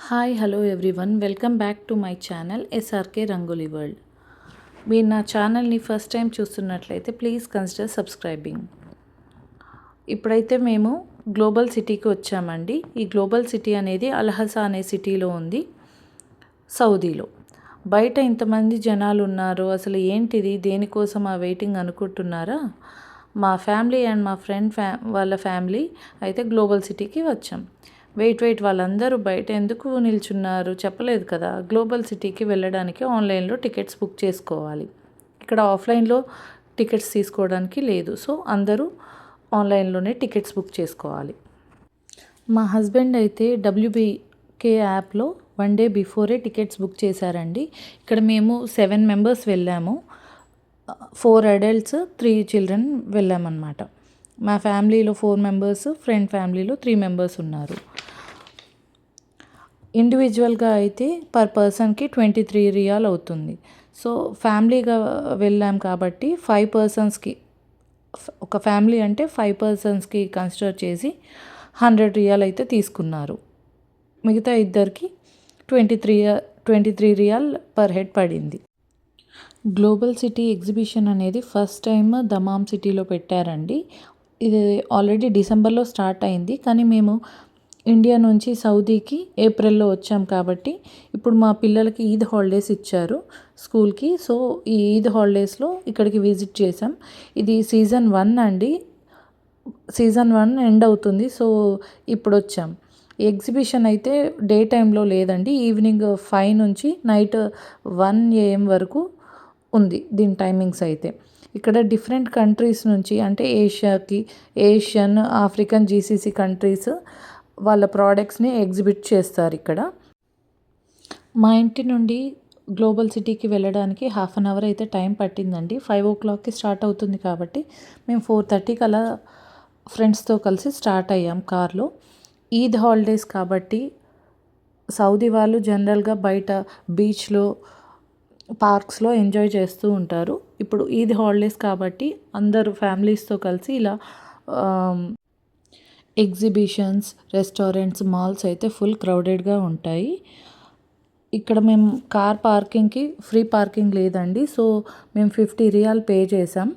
Hi hello everyone welcome back to my channel SRK rangoli world. మీరు నా ఛానల్ని first time చూస్తున్నట్లయితే ప్లీజ్ కన్సిడర్ సబ్స్క్రైబింగ్. ఇప్పుడైతే మేము గ్లోబల్ సిటీకి వచ్చామండి. ఈ గ్లోబల్ సిటీ అనేది అల్హసా అనే సిటీలో ఉంది, సౌదీలో. బయట ఇంతమంది జనాలు ఉన్నారు, అసలు ఏంటిది, దేనికోసం ఆ వెయిటింగ్ అనుకుంటున్నారా? మా ఫ్యామిలీ అండ్ మా ఫ్రెండ్ వాళ్ళ ఫ్యామిలీ అయితే గ్లోబల్ సిటీకి వచ్చాం. వెయిట్ వాళ్ళందరూ బయట ఎందుకు నిల్చున్నారు చెప్పలేదు కదా. గ్లోబల్ సిటీకి వెళ్ళడానికి ఆన్లైన్లో టికెట్స్ బుక్ చేసుకోవాలి. ఇక్కడ ఆఫ్లైన్లో టికెట్స్ తీసుకోవడానికి లేదు, సో అందరూ ఆన్లైన్లోనే టికెట్స్ బుక్ చేసుకోవాలి. మా హస్బెండ్ అయితే WBK యాప్లో 1 డే బిఫోరే టికెట్స్ బుక్ చేశారండి. ఇక్కడ మేము 7 మెంబర్స్ వెళ్ళాము. 4 అడల్ట్స్ 3 చిల్డ్రన్ వెళ్ళామన్నమాట. మా ఫ్యామిలీలో 4 మెంబర్స్, ఫ్రెండ్ ఫ్యామిలీలో 3 మెంబర్స్ ఉన్నారు. ఇండివిజువల్గా అయితే పర్ పర్సన్కి 23 రియాల్ అవుతుంది. సో ఫ్యామిలీగా వెళ్ళాం కాబట్టి 5 పర్సన్స్కి, ఒక ఫ్యామిలీ అంటే 5 పర్సన్స్కి కన్సిడర్ చేసి 100 రియాల్ అయితే తీసుకున్నారు. మిగతా ఇద్దరికి 23 రియాల్ పర్ హెడ్ పడింది. గ్లోబల్ సిటీ ఎగ్జిబిషన్ అనేది ఫస్ట్ టైం దమామ్ సిటీలో పెట్టారండి. ఇది ఆల్రెడీ డిసెంబర్లో స్టార్ట్ అయింది, కానీ మేము ఇండియా నుంచి సౌదీకి ఏప్రిల్లో వచ్చాం కాబట్టి ఇప్పుడు మా పిల్లలకి ఈద్ హాలిడేస్ ఇచ్చారు స్కూల్కి. సో ఈ ఈద్ హాలిడేస్లో ఇక్కడికి విజిట్ చేసాం. ఇది సీజన్ 1 అండి. సీజన్ 1 ఎండ్ అవుతుంది, సో ఇప్పుడు వచ్చాం. ఎగ్జిబిషన్ అయితే డే టైంలో లేదండి, ఈవినింగ్ 5 నుంచి నైట్ 1 AM వరకు ఉంది దీని టైమింగ్స్ అయితే. ఇక్కడ డిఫరెంట్ కంట్రీస్ నుంచి, అంటే ఏషియన్, ఆఫ్రికన్, GCC కంట్రీస్ వాళ్ళ ప్రోడక్ట్స్ని ఎగ్జిబిట్ చేస్తారు ఇక్కడ. మా ఇంటి నుండి గ్లోబల్ సిటీకి వెళ్ళడానికి 1/2 అవర్ అయితే టైం పట్టిందండి. 5 o'clockకి స్టార్ట్ అవుతుంది కాబట్టి మేము 4:30కి అలా ఫ్రెండ్స్తో కలిసి స్టార్ట్ అయ్యాం కార్లో. ఈద్ హాలిడేస్ కాబట్టి సౌదీ వాళ్ళు జనరల్గా బయట బీచ్లో, పార్క్స్లో ఎంజాయ్ చేస్తూ ఉంటారు. ఇప్పుడు ఈద్ హాలిడేస్ కాబట్టి అందరూ ఫ్యామిలీస్తో కలిసి ఇలా ఎగ్జిబిషన్స్, రెస్టారెంట్స్, మాల్స్ అయితే ఫుల్ క్రౌడెడ్గా ఉంటాయి. ఇక్కడ మేము కార్ పార్కింగ్కి ఫ్రీ పార్కింగ్ లేదండి, సో మేము 50 రియాల్ పే చేసాం.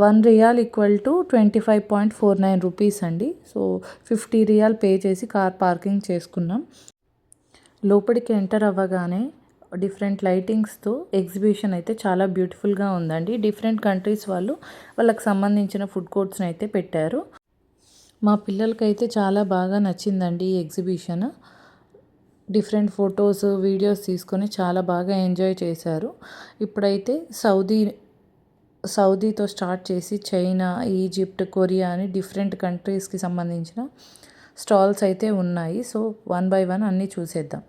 1 రియాల్ ఈక్వల్ టు 25.49 రూపీస్ అండి. సో 50 రియాల్ పే చేసి కార్ పార్కింగ్ చేసుకున్నాం. లోపలికి ఎంటర్ అవ్వగానే డిఫరెంట్ లైటింగ్స్తో ఎగ్జిబిషన్ అయితే చాలా బ్యూటిఫుల్గా ఉందండి. డిఫరెంట్ కంట్రీస్ వాళ్ళకి సంబంధించిన ఫుడ్ కోర్ట్స్ని అయితే పెట్టారు. మా పిల్లలకైతే చాలా బాగా నచ్చిందండి ఈ ఎగ్జిబిషన్. డిఫరెంట్ ఫొటోస్, వీడియోస్ తీసుకొని చాలా బాగా ఎంజాయ్ చేశారు. ఇప్పుడైతే సౌదీతో స్టార్ట్ చేసి చైనా, ఈజిప్ట్, కొరియా అని డిఫరెంట్ కంట్రీస్కి సంబంధించిన స్టాల్స్ అయితే ఉన్నాయి. సో 1 by 1 అన్నీ చూసేద్దాం.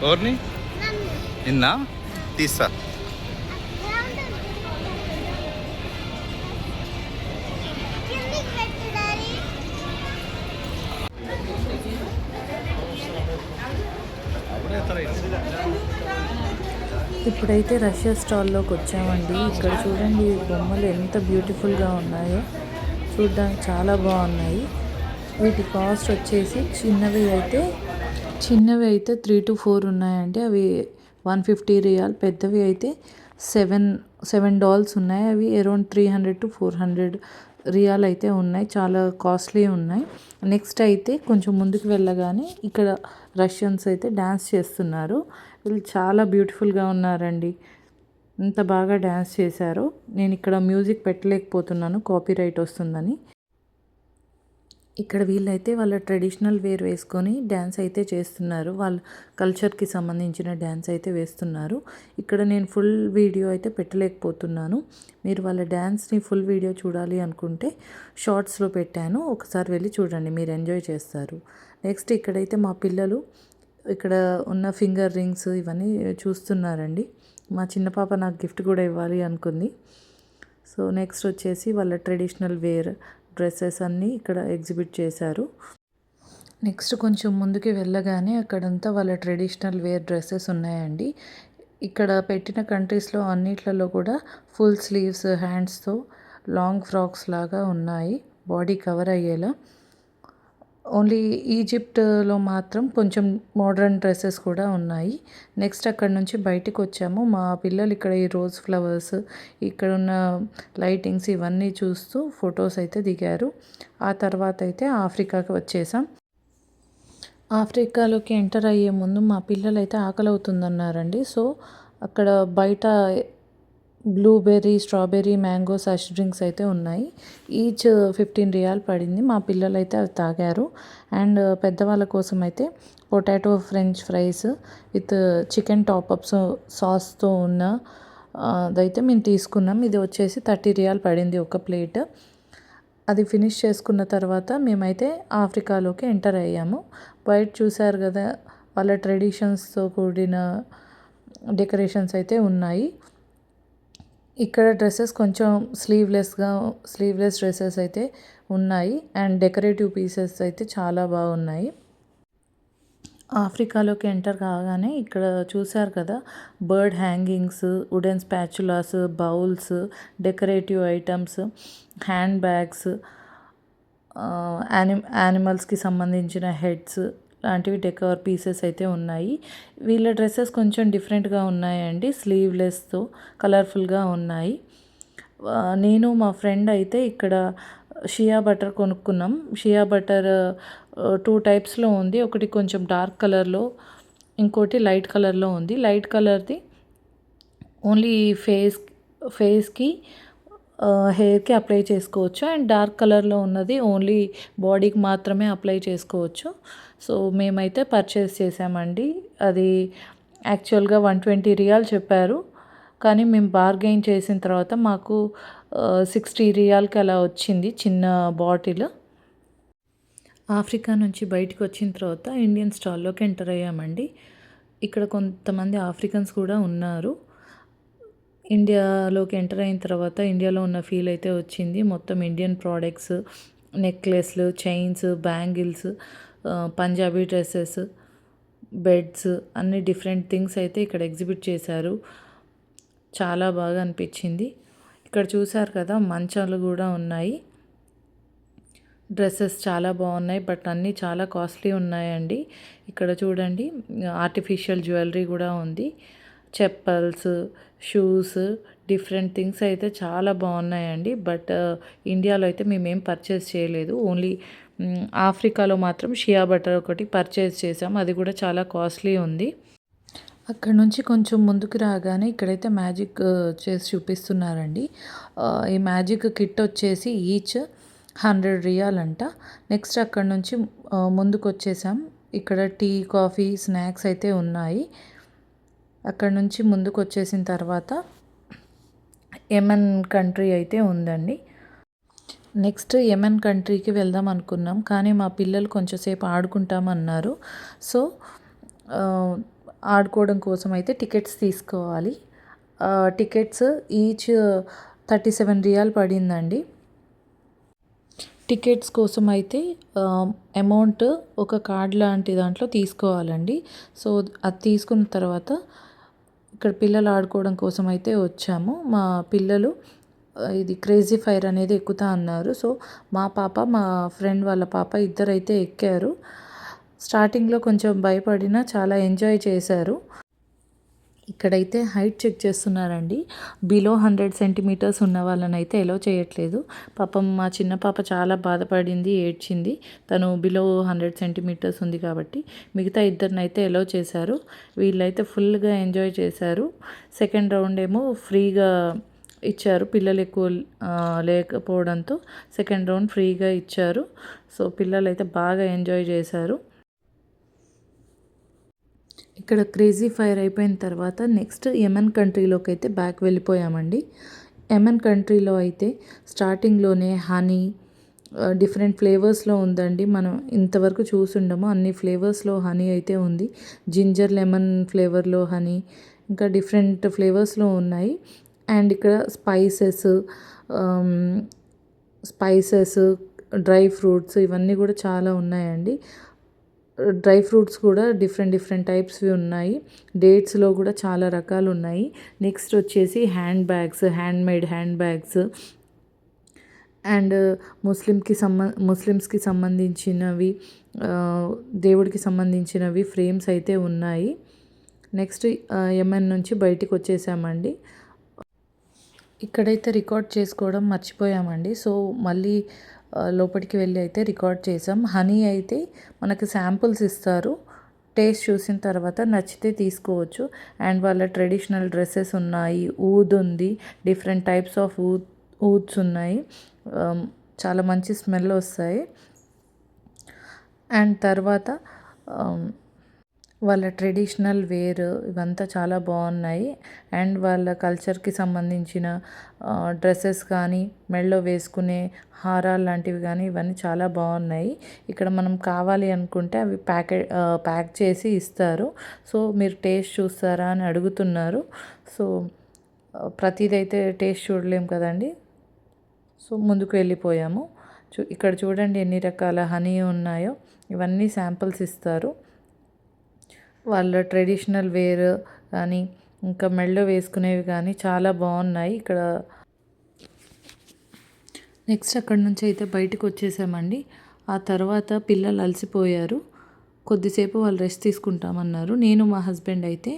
ఎవరిని నిన్న తీస్తా. ఇప్పుడైతే రష్యా స్టాల్లోకి వచ్చామండి. ఇక్కడ చూడండి బొమ్మలు ఎంత బ్యూటిఫుల్గా ఉన్నాయో, చూడడానికి చాలా బాగున్నాయి. వీటి కాస్ట్ వచ్చేసి చిన్నవి అయితే 3 to 4 ఉన్నాయండి, అవి 150 రియాల్. పెద్దవి అయితే సెవెన్ డాల్స్ ఉన్నాయి, అవి అరౌండ్ 300 to 400 రియాల్ అయితే ఉన్నాయి. చాలా కాస్ట్లీ ఉన్నాయి. నెక్స్ట్ అయితే కొంచెం ముందుకు వెళ్ళగానే ఇక్కడ రష్యన్స్ అయితే డ్యాన్స్ చేస్తున్నారు. వీళ్ళు చాలా బ్యూటిఫుల్గా ఉన్నారండి, ఎంత బాగా డ్యాన్స్ చేశారో. నేను ఇక్కడ మ్యూజిక్ పెట్టలేకపోతున్నాను, కాపీరైట్ వస్తుందని. ఇక్కడ వీళ్ళైతే వాళ్ళ ట్రెడిషనల్ వేర్ వేసుకొని డ్యాన్స్ అయితే చేస్తున్నారు, వాళ్ళ కల్చర్కి సంబంధించిన డ్యాన్స్ అయితే వేస్తున్నారు. ఇక్కడ నేను ఫుల్ వీడియో అయితే పెట్టలేకపోతున్నాను. మీరు వాళ్ళ డ్యాన్స్ని ఫుల్ వీడియో చూడాలి అనుకుంటే షార్ట్స్లో పెట్టాను, ఒకసారి వెళ్ళి చూడండి, మీరు ఎంజాయ్ చేస్తారు. నెక్స్ట్ ఇక్కడైతే మా పిల్లలు ఇక్కడ ఉన్న ఫింగర్ రింగ్స్ ఇవన్నీ చూస్తున్నారండి. మా చిన్న పాప నాకు గిఫ్ట్ కూడా ఇవ్వాలి అనుకుంది. సో నెక్స్ట్ వచ్చేసి వాళ్ళ ట్రెడిషనల్ వేర్ డ్రెస్సెస్ అన్నీ ఇక్కడ ఎగ్జిబిట్ చేశారు. నెక్స్ట్ కొంచెం ముందుకి వెళ్ళగానే అక్కడంతా వాళ్ళ ట్రెడిషనల్ వేర్ డ్రెస్సెస్ ఉన్నాయండి. ఇక్కడ పెట్టిన కంట్రీస్‌లో అన్నిట్లలో కూడా ఫుల్ స్లీవ్స్, హ్యాండ్స్‌తో లాంగ్ ఫ్రాక్స్ లాగా ఉన్నాయి. బాడీ కవర్ అయ్యేలా. ఓన్లీ ఈజిప్ట్‌లో మాత్రం కొంచెం మోడ్రన్ డ్రెస్సెస్ కూడా ఉన్నాయి. నెక్స్ట్ అక్కడి నుంచి బయటికొచ్చాము. మా పిల్లలు ఇక్కడ ఈ రోజ్ ఫ్లవర్స్, ఇక్కడున్న లైటింగ్స్ ఇవన్నీ చూస్తూ ఫొటోస్ అయితే దిగారు. ఆ తర్వాత అయితే ఆఫ్రికాకి వచ్చేసాం. ఆఫ్రికాలోకి ఎంటర్ అయ్యే ముందు మా పిల్లలైతే ఆకలవుతుందన్నారండి. సో, అక్కడ బయట బ్లూబెర్రీ, స్ట్రాబెర్రీ, మ్యాంగో సష్ డ్రింక్స్ అయితే ఉన్నాయి. ఈచ్ 15 రియాల్ పడింది. మా పిల్లలైతే అవి తాగారు. అండ్ పెద్దవాళ్ళ కోసం అయితే potato french fries with chicken toppings సాస్‌తో ఉన్న అదైతే మేము తీసుకున్నాం. ఇది వచ్చేసి 30 రియాల్ పడింది ఒక ప్లేట్. అది ఫినిష్ చేసుకున్న తర్వాత మేమైతే ఆఫ్రికాలోకి ఎంటర్ అయ్యాము. బయట చూసారు కదా, వాళ్ళ ట్రెడిషన్స్‌తో కూడిన డెకరేషన్స్ అయితే ఉన్నాయి. ఇక్కడ డ్రెస్సెస్ కొంచెం స్లీవ్లెస్ డ్రెస్సెస్ అయితే ఉన్నాయి. అండ్ డెకరేటివ్ పీసెస్ అయితే చాలా బాగున్నాయి. ఆఫ్రికాలోకి ఎంటర్ కాగానే ఇక్కడ చూసారు కదా, bird hangings, wooden spatulas, bowls, decorative items, hand bags, యానిమల్స్కి సంబంధించిన హెడ్స్ లాంటివి డెకర్ పీసెస్ అయితే ఉన్నాయి. వీళ్ళ డ్రెస్సెస్ కొంచెం డిఫరెంట్గా ఉన్నాయండి. స్లీవ్లెస్తో కలర్ఫుల్గా ఉన్నాయి. నేను మా ఫ్రెండ్ అయితే ఇక్కడ షియా బటర్ కొనుక్కున్నాం. షియా బటర్ 2 టైప్స్లో ఉంది. ఒకటి కొంచెం డార్క్ కలర్లో, ఇంకోటి లైట్ కలర్లో ఉంది. లైట్ కలర్ది ఓన్లీ ఫేస్కి హెయిర్కి అప్లై చేసుకోవచ్చు. అండ్ డార్క్ కలర్లో ఉన్నది ఓన్లీ బాడీకి మాత్రమే అప్లై చేసుకోవచ్చు. సో మేమైతే పర్చేస్ చేసామండి. అది యాక్చువల్గా 120 రియాల్ చెప్పారు. కానీ మేము బార్గెయిన్ చేసిన తర్వాత మాకు 60 రియాల్కి అలా వచ్చింది చిన్న బాటిల్. ఆఫ్రికా నుంచి బయటకు వచ్చిన తర్వాత ఇండియన్ స్టాల్లోకి ఎంటర్ అయ్యామండి. ఇక్కడ కొంతమంది ఆఫ్రికన్స్ కూడా ఉన్నారు. ఇండియాలోకి ఎంటర్ అయిన తర్వాత ఇండియాలో ఉన్న ఫీల్ అయితే వచ్చింది. మొత్తం ఇండియన్ ప్రోడక్ట్స్, నెక్లెస్లు, chains, bangles, Punjabi dresses, beds, అన్ని డిఫరెంట్ థింగ్స్ అయితే ఇక్కడ ఎగ్జిబిట్ చేశారు. చాలా బాగా అనిపించింది. ఇక్కడ చూసారు కదా, మంచాలు కూడా ఉన్నాయి. డ్రెస్సెస్ చాలా బాగున్నాయి, బట్ అన్నీ చాలా కాస్ట్లీ ఉన్నాయండి. ఇక్కడ చూడండి, ఆర్టిఫిషియల్ జ్యువెలరీ కూడా ఉంది. చెప్పల్స్, షూస్, డిఫరెంట్ థింగ్స్ అయితే చాలా బాగున్నాయండి. బట్ ఇండియాలో అయితే మేమేం పర్చేస్ చేయలేదు. ఓన్లీ ఆఫ్రికాలో మాత్రం షియా బటర్ ఒకటి పర్చేస్ చేసాం. అది కూడా చాలా కాస్ట్లీ ఉంది. అక్కడ నుంచి కొంచెం ముందుకు రాగానే ఇక్కడైతే మ్యాజిక్ చేసి చూపిస్తున్నారండి. ఈ మ్యాజిక్ కిట్ వచ్చేసి ఈచ్ 100 రియాల్ అంట. నెక్స్ట్ అక్కడ నుంచి ముందుకు వచ్చేసాం. ఇక్కడ టీ, కాఫీ, స్నాక్స్ అయితే ఉన్నాయి. అక్కడ నుంచి ముందుకు వచ్చేసిన తర్వాత యెమెన్ కంట్రీ అయితే ఉందండి. నెక్స్ట్ యెమెన్ కంట్రీకి వెళ్దాం అనుకున్నాం, కానీ మా పిల్లలు కొంచెంసేపు ఆడుకుంటామన్నారు. సో ఆడుకోవడం కోసం అయితే టికెట్స్ తీసుకోవాలి. టికెట్స్ ఈచ్ 37 రియాల్ పడిందండి. టికెట్స్ కోసం అయితే అమౌంట్ ఒక కార్డ్ లాంటి దాంట్లో తీసుకోవాలండి. సో అది తీసుకున్న తర్వాత ఇక్కడ పిల్లలు ఆడుకోవడం కోసం అయితే వచ్చాము. మా పిల్లలు ఇది క్రేజీ ఫైర్ అనేది ఎక్కుతా అన్నారు. సో మా పాప, మా ఫ్రెండ్ వాళ్ళ పాప ఇద్దరైతే ఎక్కారు. స్టార్టింగ్లో కొంచెం భయపడినా చాలా ఎంజాయ్ చేశారు. ఇక్కడైతే హైట్ చెక్ చేస్తున్నారండి. బిలో 100 సెంటీమీటర్స్ ఉన్న వాళ్ళని అయితే ఎలో చేయట్లేదు. పాపం మా చిన్న పాప చాలా బాధపడింది, ఏడ్చింది. తను బిలో 100 సెంటీమీటర్స్ ఉంది కాబట్టి మిగతా ఇద్దరిని అయితే ఎలో చేశారు. వీళ్ళైతే ఫుల్గా ఎంజాయ్ చేశారు. సెకండ్ రౌండ్ ఏమో ఫ్రీగా ఇచ్చారు. పిల్లలు ఎక్కువ లేకపోవడంతో సెకండ్ రౌండ్ ఫ్రీగా ఇచ్చారు. సో పిల్లలు అయితే బాగా ఎంజాయ్ చేశారు. ఇక్కడ క్రేజీ ఫైర్ అయిపోయిన తర్వాత నెక్స్ట్ యెమెన్ కంట్రీలోకి అయితే బ్యాక్ వెళ్ళిపోయామండి. యెమెన్ కంట్రీలో అయితే స్టార్టింగ్లోనే హనీ డిఫరెంట్ ఫ్లేవర్స్లో ఉందండి. మనం ఇంతవరకు చూసుండము, అన్ని ఫ్లేవర్స్లో హనీ అయితే ఉంది. జింజర్ లెమన్ ఫ్లేవర్లో హనీ, ఇంకా డిఫరెంట్ ఫ్లేవర్స్లో ఉన్నాయి. అండ్ ఇక్కడ స్పైసెస్, డ్రై ఫ్రూట్స్ ఇవన్నీ కూడా చాలా ఉన్నాయండి. డ్రై ఫ్రూట్స్ కూడా డిఫరెంట్ టైప్స్వి ఉన్నాయి. డేట్స్లో కూడా చాలా రకాలు ఉన్నాయి. నెక్స్ట్ వచ్చేసి హ్యాండ్మేడ్ హ్యాండ్ బ్యాగ్స్ అండ్ ముస్లిమ్స్కి సంబంధించినవి, దేవుడికి సంబంధించినవి ఫ్రేమ్స్ అయితే ఉన్నాయి. నెక్స్ట్ ఎంఎన్ నుంచి బయటికి వచ్చేసామండి. ఇక్కడైతే రికార్డ్ చేసుకోవడం మర్చిపోయామండి. సో మళ్ళీ లోపలికి వెళ్ళి అయితే రికార్డ్ చేసాం. హనీ అయితే మనకి శాంపుల్స్ ఇస్తారు. టేస్ట్ చూసిన తర్వాత నచ్చితే తీసుకోవచ్చు. అండ్ వాళ్ళ ట్రెడిషనల్ డ్రెస్సెస్ ఉన్నాయి, ఊద్ ఉంది, డిఫరెంట్ టైప్స్ ఆఫ్ ఊద్స్ ఉన్నాయి. చాలా మంచి స్మెల్ వస్తాయి. అండ్ తర్వాత వాళ్ళ ట్రెడిషనల్ వేర్ ఇవంతా చాలా బాగున్నాయి. అండ్ వాళ్ళ కల్చర్కి సంబంధించిన డ్రెస్సెస్ కానీ, మెడలో వేసుకునే హారాలు లాంటివి కానీ ఇవన్నీ చాలా బాగున్నాయి. ఇక్కడ మనం కావాలి అనుకుంటే అవి ప్యాక్ చేసి ఇస్తారు. సో మీరు టేస్ట్ చూస్తారా అని అడుగుతున్నారు. సో ప్రతిదైతే టేస్ట్ చూడలేం కదండి. సో ముందుకు వెళ్ళిపోయాము. ఇక్కడ చూడండి ఎన్ని రకాల హనీ ఉన్నాయో. ఇవన్నీ శాంపిల్స్ ఇస్తారు. వాళ్ళ ట్రెడిషనల్ వేర్ కానీ, ఇంకా మెడలో వేసుకునేవి కానీ చాలా బాగున్నాయి ఇక్కడ. నెక్స్ట్ అక్కడ నుంచి అయితే బయటకు వచ్చేసామండి. ఆ తర్వాత పిల్లలు అలసిపోయారు. కొద్దిసేపు వాళ్ళు రెస్ట్ తీసుకుంటామన్నారు. నేను మా హస్బెండ్ అయితే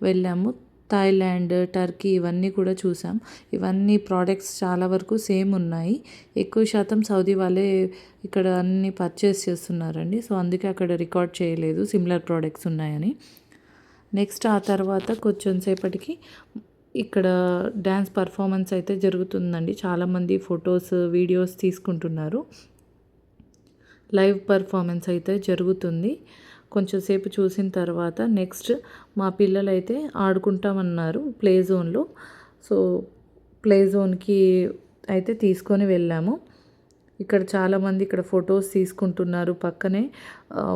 వెళ్ళాము. థాయిలాండ్, టర్కీ ఇవన్నీ కూడా చూసాం. ఇవన్నీ ప్రోడక్ట్స్ చాలా వరకు సేమ్ ఉన్నాయి. ఎక్కువ శాతం సౌదీ వాళ్ళే ఇక్కడ అన్ని పర్చేస్ చేస్తున్నారండి. సో అందుకే అక్కడ రికార్డ్ చేయలేదు సిమిలర్ ప్రోడక్ట్స్ ఉన్నాయని. నెక్స్ట్ ఆ తర్వాత కొంచెం సేపటికి ఇక్కడ డ్యాన్స్ పర్ఫార్మెన్స్ అయితే జరుగుతుందండి. చాలామంది ఫొటోస్, వీడియోస్ తీసుకుంటున్నారు. లైవ్ పర్ఫార్మెన్స్ అయితే జరుగుతుంది. కొంచెం సేపు చూసిన తర్వాత నెక్స్ట్ మా పిల్లలు అయితే ఆడుకుంటామన్నారు ప్లే జోన్లో. సో ప్లే జోన్కి అయితే తీసుకొని వెళ్ళాము. ఇక్కడ చాలామంది ఇక్కడ ఫొటోస్ తీసుకుంటున్నారు. పక్కనే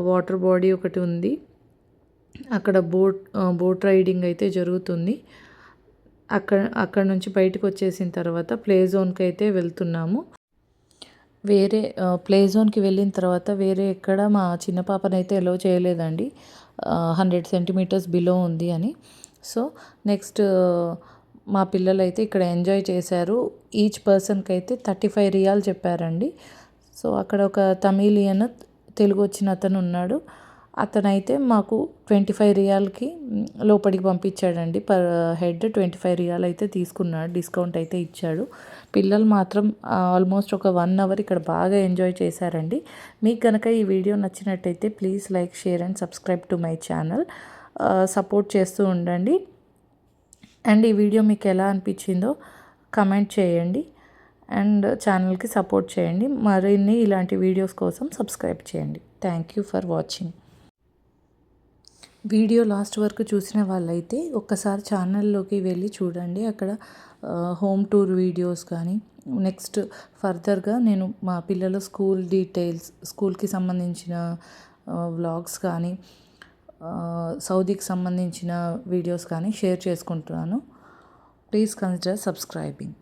వాటర్ బాడీ ఒకటి ఉంది. అక్కడ బోట్ రైడింగ్ అయితే జరుగుతుంది. అక్కడ నుంచి బయటకు వచ్చేసిన తర్వాత ప్లే జోన్కి అయితే వెళ్తున్నాము. వేరే ప్లే జోన్కి వెళ్ళిన తర్వాత వేరే ఎక్కడ మా చిన్న పాపనైతే ఎలో చేయలేదండి, 100 సెంటీమీటర్స్ బిలో ఉంది అని. సో నెక్స్ట్ మా పిల్లలు అయితే ఇక్కడ ఎంజాయ్ చేశారు. ఈచ్ పర్సన్కి అయితే 35 రియాల్ చెప్పారండి. సో అక్కడ ఒక తమిళియన్, తెలుగు వచ్చిన అతను ఉన్నాడు. అతనైతే మాకు 25 రియాల్కి లోపలికి పంపించాడండి. పర్ హెడ్ 25 రియాల్ అయితే తీసుకున్నాడు. డిస్కౌంట్ అయితే ఇచ్చాడు. పిల్లలు మాత్రం ఆల్మోస్ట్ ఒక 1 అవర్ ఇక్కడ బాగా ఎంజాయ్ చేశారండి. మీకు కనుక ఈ వీడియో నచ్చినట్టయితే please like, share and subscribe to my channel. Support చేస్తూ ఉండండి. అండ్ ఈ వీడియో మీకు ఎలా అనిపించిందో కమెంట్ చేయండి. అండ్ ఛానల్కి సపోర్ట్ చేయండి. మరిన్ని ఇలాంటి వీడియోస్ కోసం సబ్స్క్రైబ్ చేయండి. Thank you for watching. Video last వరకు చూసిన వాళ్ళైతే ఒక్కసారి ఛానల్లోకి వెళ్ళి చూడండి. అక్కడ హోమ్ టూర్ వీడియోస్ కానీ, నెక్స్ట్ ఫర్దర్గా నేను మా పిల్లల స్కూల్ డీటెయిల్స్, స్కూల్కి సంబంధించిన వ్లాగ్స్ కానీ, సౌదీకి సంబంధించిన వీడియోస్ కానీ షేర్ చేసుకుంటున్నాను. Please consider subscribing.